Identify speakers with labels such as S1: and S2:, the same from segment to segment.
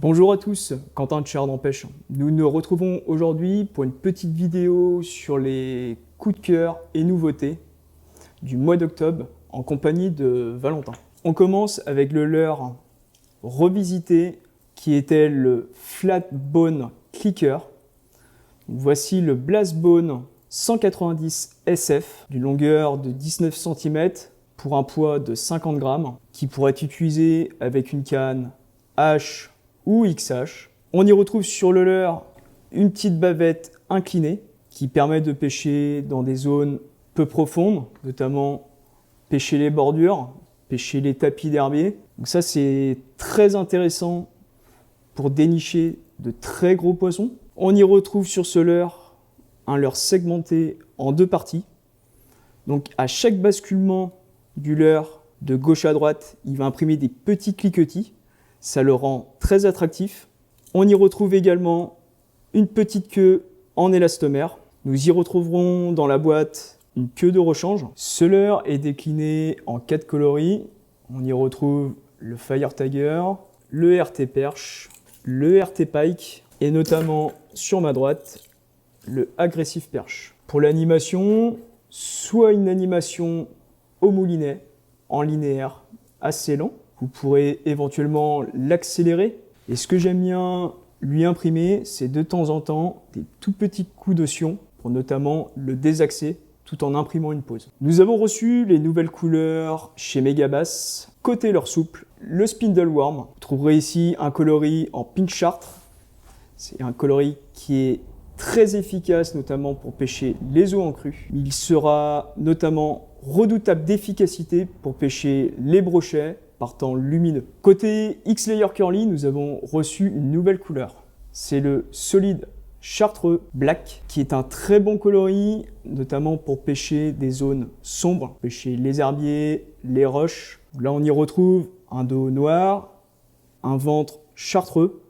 S1: Bonjour à tous, Quentin de Chez Ardent Pêche. Nous nous retrouvons aujourd'hui pour une petite vidéo sur les coups de cœur et nouveautés du mois d'octobre en compagnie de Valentin. On commence avec le leurre revisité qui était le Flat Bone Clicker. Voici le Blast Bone 190 SF d'une longueur de 19 cm pour un poids de 50 grammes qui pourrait être utilisé avec une canne H ou XH. On y retrouve sur le leurre une petite bavette inclinée qui permet de pêcher dans des zones peu profondes, notamment pêcher les bordures, pêcher les tapis d'herbier. Donc ça c'est très intéressant pour dénicher de très gros poissons. On y retrouve sur ce leurre un leurre segmenté en deux parties. Donc à chaque basculement du leurre de gauche à droite, il va imprimer des petits cliquetis. Ça le rend très attractif. On y retrouve également une petite queue en élastomère. Nous y retrouverons dans la boîte une queue de rechange. Ce leurre est décliné en 4 coloris. On y retrouve le Fire Tiger, le RT Perche, le RT Pike et notamment sur ma droite, le Aggressive Perche. Pour l'animation, soit une animation au moulinet en linéaire assez lent. Vous pourrez éventuellement l'accélérer. Et ce que j'aime bien lui imprimer, c'est de temps en temps des tout petits coups de sion pour notamment le désaxer tout en imprimant une pause. Nous avons reçu les nouvelles couleurs chez Megabass. Côté leurre souple, le Spindle Worm. Vous trouverez ici un coloris en pink chartre. C'est un coloris qui est très efficace, notamment pour pêcher les eaux en crue. Il sera notamment redoutable d'efficacité pour pêcher les brochets par temps lumineux. Côté X-Layer Curly, nous avons reçu une nouvelle couleur. C'est le Solid Chartreux Black, qui est un très bon coloris, notamment pour pêcher des zones sombres, pêcher les herbiers, les roches. Là, on y retrouve un dos noir, un ventre chartreux,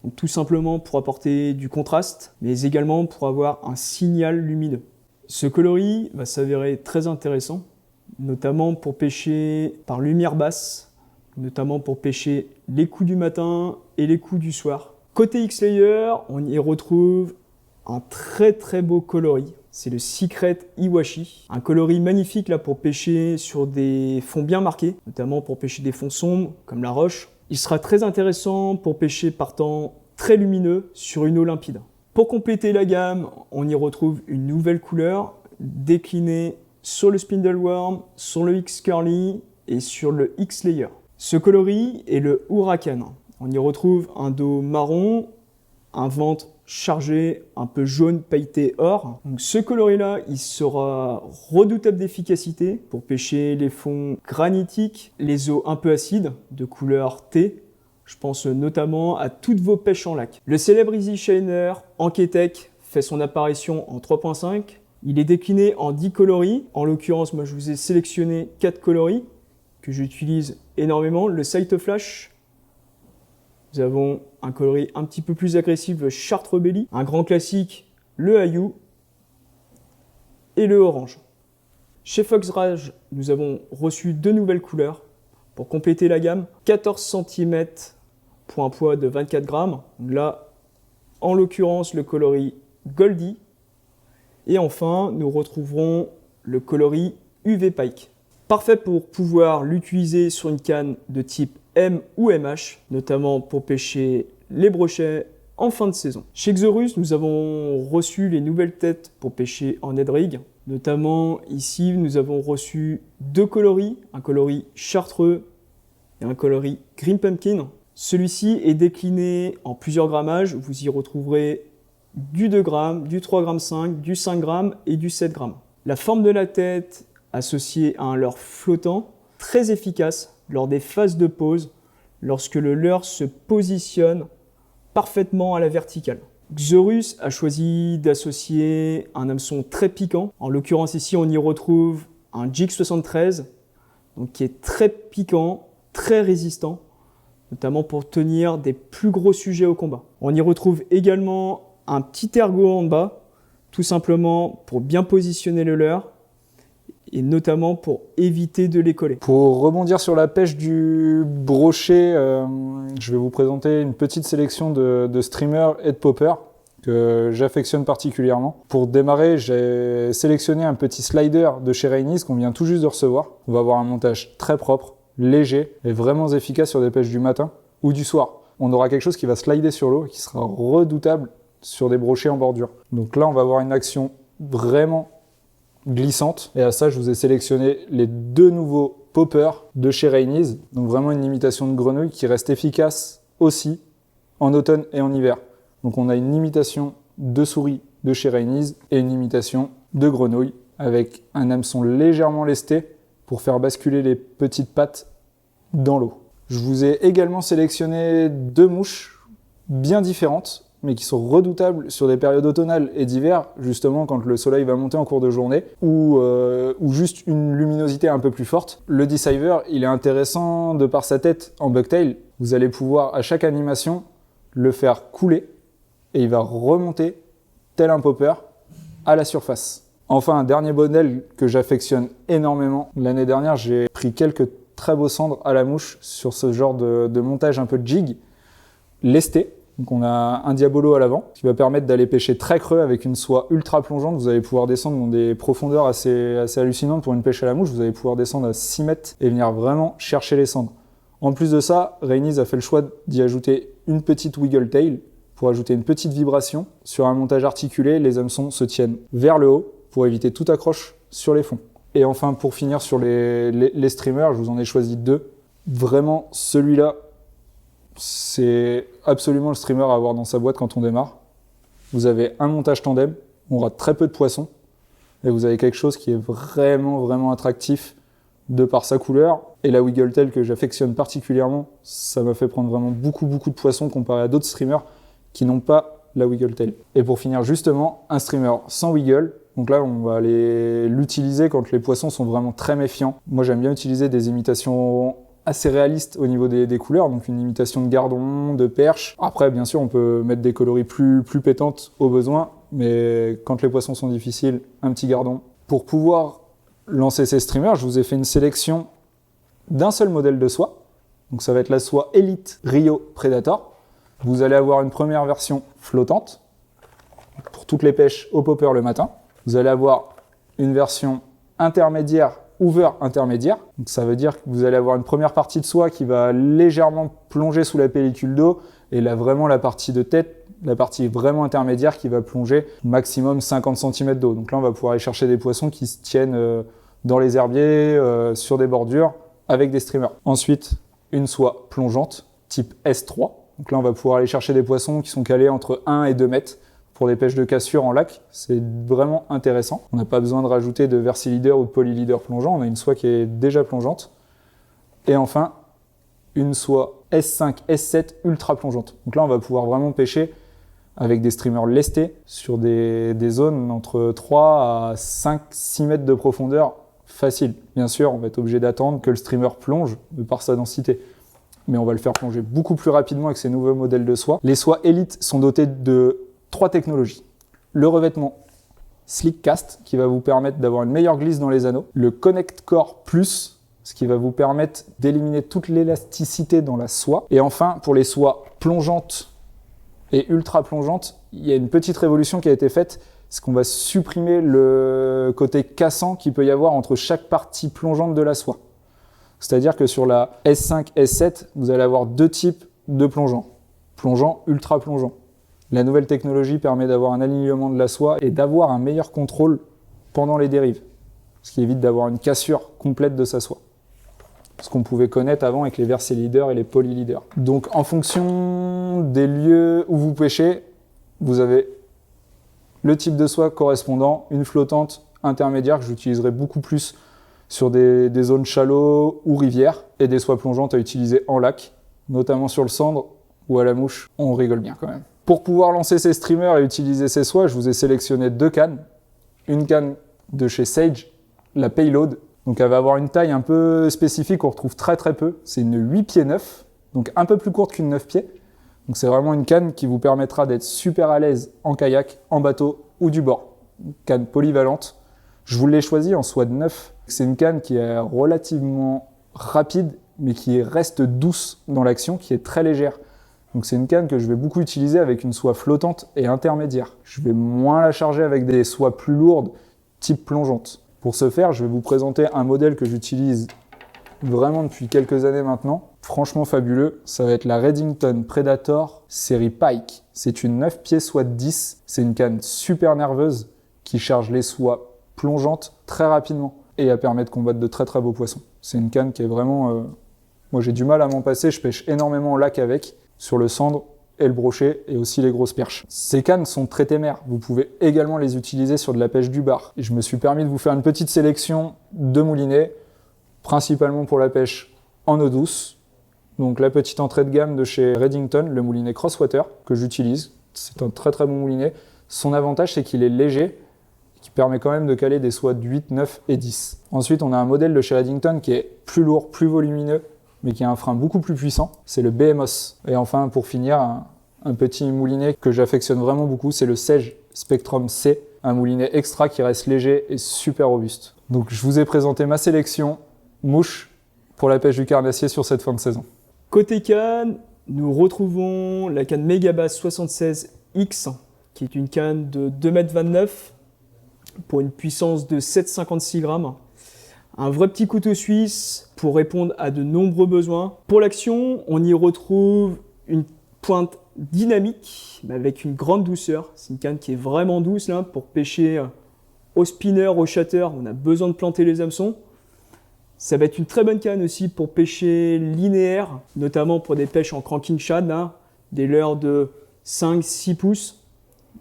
S1: donc tout simplement pour apporter du contraste, mais également pour avoir un signal lumineux. Ce coloris va s'avérer très intéressant, notamment pour pêcher par lumière basse, notamment pour pêcher les coups du matin et les coups du soir. Côté X-Layer, on y retrouve un très beau coloris. C'est le Secret Iwashi. Un coloris magnifique là pour pêcher sur des fonds bien marqués, notamment pour pêcher des fonds sombres comme la roche. Il sera très intéressant pour pêcher par temps très lumineux sur une eau limpide. Pour compléter la gamme, on y retrouve une nouvelle couleur déclinée sur le Spindle Worm, sur le X-Curly et sur le X-Layer. Ce coloris est le Huracan. On y retrouve un dos marron, un ventre chargé, un peu jaune pailleté or. Donc ce coloris-là, il sera redoutable d'efficacité pour pêcher les fonds granitiques, les eaux un peu acides de couleur thé. Je pense notamment à toutes vos pêches en lac. Le célèbre Easy Shiner en Ketek fait son apparition en 3.5. Il est décliné en 10 coloris. En l'occurrence, moi je vous ai sélectionné 4 coloris que j'utilise énormément. Le Sight Flash, nous avons un coloris un petit peu plus agressif, le Chartre Belly. Un grand classique, le Ayou et le Orange. Chez Fox Rage, nous avons reçu 2 nouvelles couleurs pour compléter la gamme. 14 cm pour un poids de 24 grammes. Donc là, en l'occurrence, le coloris Goldie. Et enfin, nous retrouverons le coloris UV Pike. Parfait pour pouvoir l'utiliser sur une canne de type M ou MH, notamment pour pêcher les brochets en fin de saison. Chez Xorus, nous avons reçu les nouvelles têtes pour pêcher en head rig. Notamment ici, nous avons reçu 2 coloris, un coloris chartreux et un coloris Green Pumpkin. Celui-ci est décliné en plusieurs grammages. Vous y retrouverez du 2 grammes, du 3,5 g, du 5 g et du 7 g. La forme de la tête associée à un leurre flottant, très efficace lors des phases de pause, lorsque le leurre se positionne parfaitement à la verticale. Xorus a choisi d'associer un hameçon très piquant. En l'occurrence ici, on y retrouve un Jig 73, donc qui est très piquant, très résistant, notamment pour tenir des plus gros sujets au combat. On y retrouve également un petit ergot en bas, tout simplement pour bien positionner le leurre et notamment pour éviter de les coller.
S2: Pour rebondir sur la pêche du brochet, je vais vous présenter une petite sélection de streamers et de poppers que j'affectionne particulièrement. Pour démarrer, j'ai sélectionné un petit slider de chez Rainy's qu'on vient tout juste de recevoir. On va avoir un montage très propre, léger et vraiment efficace sur des pêches du matin ou du soir. On aura quelque chose qui va slider sur l'eau et qui sera redoutable sur des brochets en bordure. Donc là, on va avoir une action vraiment glissante. Et à ça, je vous ai sélectionné les 2 nouveaux poppers de chez Rainy's. Donc vraiment une imitation de grenouille qui reste efficace aussi en automne et en hiver. Donc on a une imitation de souris de chez Rainy's et une imitation de grenouille avec un hameçon légèrement lesté pour faire basculer les petites pattes dans l'eau. Je vous ai également sélectionné 2 mouches bien différentes mais qui sont redoutables sur des périodes automnales et d'hiver, justement quand le soleil va monter en cours de journée, ou juste une luminosité un peu plus forte. Le Deceiver, il est intéressant de par sa tête en bucktail. Vous allez pouvoir, à chaque animation, le faire couler, et il va remonter, tel un popper, à la surface. Enfin, un dernier modèle que j'affectionne énormément. L'année dernière, j'ai pris quelques très beaux cendres à la mouche sur ce genre de montage un peu jig, lesté. Donc on a un diabolo à l'avant qui va permettre d'aller pêcher très creux avec une soie ultra plongeante. Vous allez pouvoir descendre dans des profondeurs assez hallucinantes pour une pêche à la mouche. Vous allez pouvoir descendre à 6 mètres et venir vraiment chercher les cendres. En plus de ça, Rainy's a fait le choix d'y ajouter une petite wiggle tail pour ajouter une petite vibration. Sur un montage articulé, les hameçons se tiennent vers le haut pour éviter toute accroche sur les fonds. Et enfin, pour finir sur les streamers, je vous en ai choisi 2. Vraiment, celui-là, c'est absolument le streamer à avoir dans sa boîte quand on démarre. Vous avez un montage tandem, on rate très peu de poissons, et vous avez quelque chose qui est vraiment attractif de par sa couleur. Et la wiggle tail que j'affectionne particulièrement, ça m'a fait prendre vraiment beaucoup de poissons comparé à d'autres streamers qui n'ont pas la wiggle tail. Et pour finir justement, un streamer sans wiggle. Donc là, on va aller l'utiliser quand les poissons sont vraiment très méfiants. Moi, j'aime bien utiliser des imitations assez réaliste au niveau des couleurs, donc une imitation de gardon, de perche. Après, bien sûr, on peut mettre des coloris plus pétantes au besoin, mais quand les poissons sont difficiles, un petit gardon. Pour pouvoir lancer ces streamers, je vous ai fait une sélection d'un seul modèle de soie. Donc ça va être la soie Elite Rio Predator. Vous allez avoir une première version flottante pour toutes les pêches au popper le matin. Vous allez avoir une version intermédiaire over intermédiaire. Donc ça veut dire que vous allez avoir une première partie de soie qui va légèrement plonger sous la pellicule d'eau et là vraiment la partie de tête, la partie vraiment intermédiaire qui va plonger maximum 50 cm d'eau. Donc là on va pouvoir aller chercher des poissons qui se tiennent dans les herbiers, sur des bordures avec des streamers. Ensuite, une soie plongeante type S3. Donc là on va pouvoir aller chercher des poissons qui sont calés entre 1 et 2 mètres. Pour des pêches de cassure en lac, c'est vraiment intéressant. On n'a pas besoin de rajouter de versileader ou de polyleader plongeant, on a une soie qui est déjà plongeante. Et enfin, une soie S5, S7 ultra plongeante. Donc là, on va pouvoir vraiment pêcher avec des streamers lestés sur des zones entre 3 à 5, 6 mètres de profondeur facile. Bien sûr, on va être obligé d'attendre que le streamer plonge de par sa densité. Mais on va le faire plonger beaucoup plus rapidement avec ces nouveaux modèles de soie. Les soies Elite sont dotées de 3 technologies. Le revêtement Slick Cast, qui va vous permettre d'avoir une meilleure glisse dans les anneaux. Le Connect Core Plus, ce qui va vous permettre d'éliminer toute l'élasticité dans la soie. Et enfin, pour les soies plongeantes et ultra plongeantes, il y a une petite révolution qui a été faite, c'est qu'on va supprimer le côté cassant qu'il peut y avoir entre chaque partie plongeante de la soie. C'est-à-dire que sur la S5, S7, vous allez avoir 2 types de plongeants. Plongeant, ultra plongeant. La nouvelle technologie permet d'avoir un alignement de la soie et d'avoir un meilleur contrôle pendant les dérives, ce qui évite d'avoir une cassure complète de sa soie. Ce qu'on pouvait connaître avant avec les versileaders et les polyleaders. Donc en fonction des lieux où vous pêchez, vous avez le type de soie correspondant, une flottante intermédiaire que j'utiliserai beaucoup plus sur des zones shallow ou rivières, et des soies plongeantes à utiliser en lac, notamment sur le cendre ou à la mouche. On rigole bien quand même. Pour pouvoir lancer ces streamers et utiliser ces soies, je vous ai sélectionné 2 cannes. Une canne de chez Sage, la Payload. Donc elle va avoir une taille un peu spécifique qu'on retrouve très peu. C'est une 8 pieds 9, donc un peu plus courte qu'une 9 pieds. Donc c'est vraiment une canne qui vous permettra d'être super à l'aise en kayak, en bateau ou du bord. Une canne polyvalente. Je vous l'ai choisie en soie de 9 C'est une canne qui est relativement rapide, mais qui reste douce dans l'action, qui est très légère. Donc c'est une canne que je vais beaucoup utiliser avec une soie flottante et intermédiaire. Je vais moins la charger avec des soies plus lourdes, type plongeante. Pour ce faire, je vais vous présenter un modèle que j'utilise vraiment depuis quelques années maintenant. Franchement fabuleux, ça va être la Redington Predator série Pike. C'est une 9 pieds soie de 10. C'est une canne super nerveuse qui charge les soies plongeantes très rapidement et elle permet de combattre de très très beaux poissons. C'est une canne qui est vraiment... Moi j'ai du mal à m'en passer, je pêche énormément au lac avec, sur le cendre et le brochet et aussi les grosses perches. Ces cannes sont traitées mer, vous pouvez également les utiliser sur de la pêche du bar. Et je me suis permis de vous faire une petite sélection de moulinets, principalement pour la pêche en eau douce. Donc la petite entrée de gamme de chez Redington, le moulinet Crosswater, que j'utilise. C'est un très très bon moulinet. Son avantage, c'est qu'il est léger, qui permet quand même de caler des soies de 8, 9 et 10. Ensuite, on a un modèle de chez Redington qui est plus lourd, plus volumineux, mais qui a un frein beaucoup plus puissant. C'est le BMOS. Et enfin, pour finir, un petit moulinet que j'affectionne vraiment beaucoup, c'est le Sage Spectrum C, un moulinet extra qui reste léger et super robuste. Donc je vous ai présenté ma sélection mouche pour la pêche du carnassier sur cette fin de saison.
S1: Côté canne, nous retrouvons la canne Megabass 76X, qui est une canne de 2,29 m pour une puissance de 7,56 grammes. Un vrai petit couteau suisse pour répondre à de nombreux besoins. Pour l'action, on y retrouve une pointe dynamique, mais avec une grande douceur. C'est une canne qui est vraiment douce là, pour pêcher au spinner, au shatter. On a besoin de planter les hameçons. Ça va être une très bonne canne aussi pour pêcher linéaire, notamment pour des pêches en cranking shad, là, des leurres de 5-6 pouces.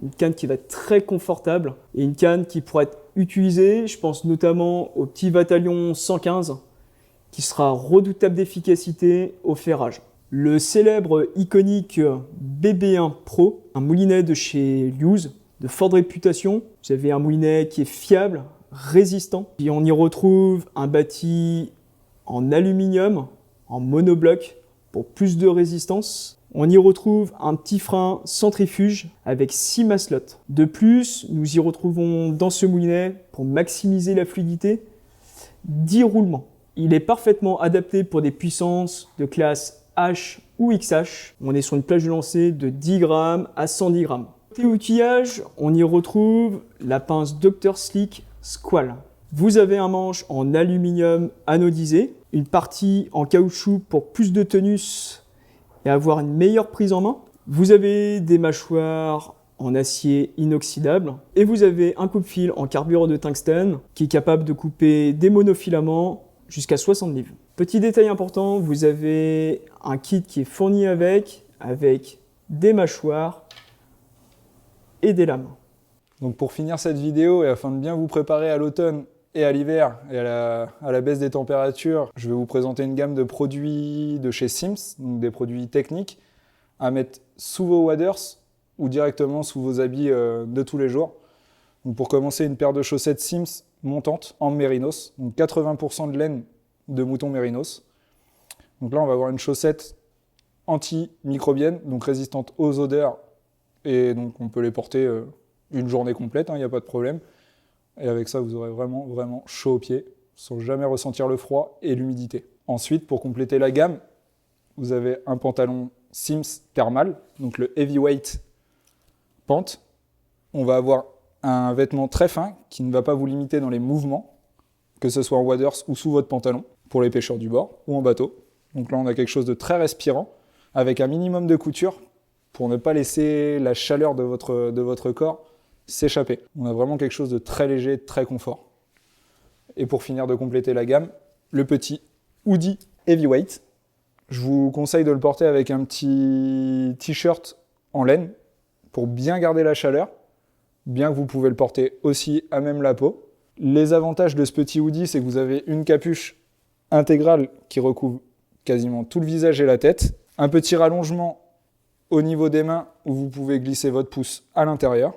S1: Une canne qui va être très confortable et une canne qui pourra être utilisée, je pense notamment au petit Vatalion 115, qui sera redoutable d'efficacité au ferrage. Le célèbre iconique BB1 Pro, un moulinet de chez Lew's, de forte réputation. Vous avez un moulinet qui est fiable, résistant. Puis on y retrouve un bâti en aluminium, en monobloc, pour plus de résistance. On y retrouve un petit frein centrifuge avec 6 maslottes. De plus, nous y retrouvons dans ce moulinet, pour maximiser la fluidité, 10 roulements. Il est parfaitement adapté pour des puissances de classe H ou XH. On est sur une plage de lancer de 10 grammes à 110 grammes. Côté outillage, on y retrouve la pince Dr. Slick Squall. Vous avez un manche en aluminium anodisé, une partie en caoutchouc pour plus de tonus et avoir une meilleure prise en main. Vous avez des mâchoires en acier inoxydable et vous avez un coupe-fil en carbure de tungstène qui est capable de couper des monofilaments jusqu'à 60 livres. Petit détail important, vous avez un kit qui est fourni avec des mâchoires et des lames.
S2: Donc pour finir cette vidéo et afin de bien vous préparer à l'automne et à l'hiver et à la baisse des températures, je vais vous présenter une gamme de produits de chez Simms, donc des produits techniques à mettre sous vos waders ou directement sous vos habits de tous les jours. Donc pour commencer, une paire de chaussettes Simms montantes en mérinos, donc 80% de laine de mouton mérinos. Donc là, on va avoir une chaussette antimicrobienne, donc résistante aux odeurs, et donc on peut les porter une journée complète, il n'y a pas de problème. Et avec ça, vous aurez vraiment, vraiment chaud aux pieds, sans jamais ressentir le froid et l'humidité. Ensuite, pour compléter la gamme, vous avez un pantalon Simms thermal, donc le Heavyweight Pant. On va avoir un vêtement très fin qui ne va pas vous limiter dans les mouvements, que ce soit en waders ou sous votre pantalon, pour les pêcheurs du bord ou en bateau. Donc là, on a quelque chose de très respirant, avec un minimum de couture pour ne pas laisser la chaleur de votre corps s'échapper. On a vraiment quelque chose de très léger, très confort. Et pour finir de compléter la gamme, le petit hoodie Heavyweight. Je vous conseille de le porter avec un petit t-shirt en laine pour bien garder la chaleur, bien que vous pouvez le porter aussi à même la peau. Les avantages de ce petit hoodie, c'est que vous avez une capuche intégrale qui recouvre quasiment tout le visage et la tête, un petit rallongement au niveau des mains où vous pouvez glisser votre pouce à l'intérieur.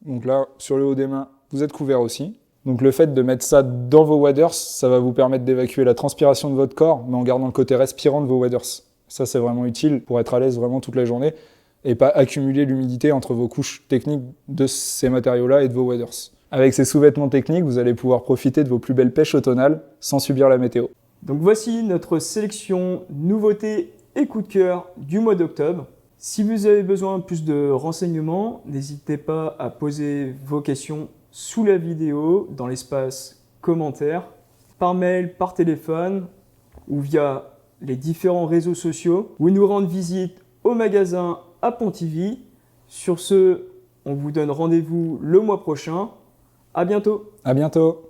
S2: Donc là, sur le haut des mains, vous êtes couvert aussi. Donc le fait de mettre ça dans vos waders, ça va vous permettre d'évacuer la transpiration de votre corps, mais en gardant le côté respirant de vos waders. Ça, c'est vraiment utile pour être à l'aise vraiment toute la journée et pas accumuler l'humidité entre vos couches techniques de ces matériaux-là et de vos waders. Avec ces sous-vêtements techniques, vous allez pouvoir profiter de vos plus belles pêches automnales sans subir la météo.
S1: Donc voici notre sélection nouveautés et coup de cœur du mois d'octobre. Si vous avez besoin de plus de renseignements, n'hésitez pas à poser vos questions sous la vidéo, dans l'espace commentaires, par mail, par téléphone ou via les différents réseaux sociaux ou nous rendre visite au magasin à Pontivy. Sur ce, on vous donne rendez-vous le mois prochain. À bientôt.
S2: À bientôt.